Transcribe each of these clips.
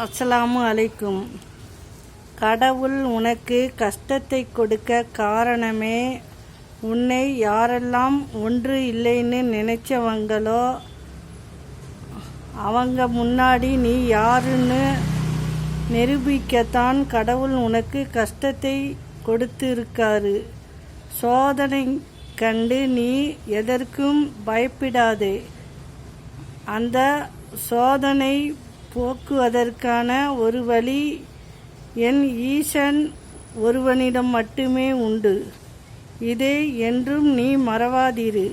அஸ்ஸலாமு அலைக்கும். கடவுள் உனக்கு கஷ்டத்தை கொடுக்க காரணமே உன்னை யாரெல்லாம் ஒன்று இல்லைன்னு நினைச்சவங்களோ அவங்க முன்னாடி நீ யாருன்னு நிரூபிக்கத்தான் கடவுள் உனக்கு கஷ்டத்தை கொடுத்திருக்காரு. சோதனை கண்டு நீ எதற்கும் பயப்படாதே. அந்த சோதனை போக்குவதற்கான ஒரு வழி என் ஈசன் ஒருவனிடம் மட்டுமே உண்டு. இதை என்றும் நீ மறவாதிரு.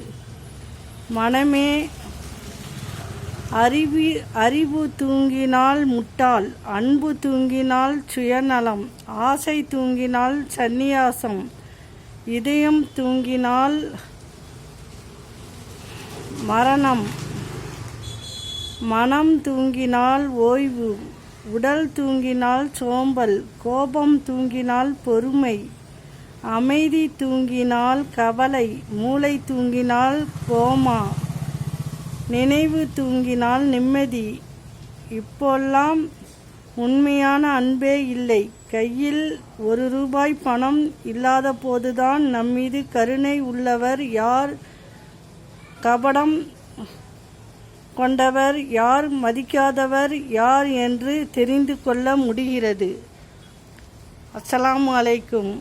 மனமே, அறிவு தூங்கினால் முட்டாள், அன்பு தூங்கினால் சுயநலம், ஆசை தூங்கினால் சந்நியாசம், இதயம் தூங்கினால் மரணம், மனம் தூங்கினால் ஓய்வு, உடல் தூங்கினால் சோம்பல், கோபம் தூங்கினால் பொறுமை, அமைதி தூங்கினால் கவலை, மூளை தூங்கினால் கோமா, நினைவு தூங்கினால் நிம்மதி. இப்போல்லாம் உண்மையான அன்பே இல்லை. கையில் ₹1 பணம் இல்லாத போதுதான் நம்மீது கருணை உள்ளவர் யார், கபடம் கொண்டவர் யார், மதிக்காதவர் யார் என்று தெரிந்து கொள்ள முடிகிறது. அஸ்ஸலாமு அலைக்கும்.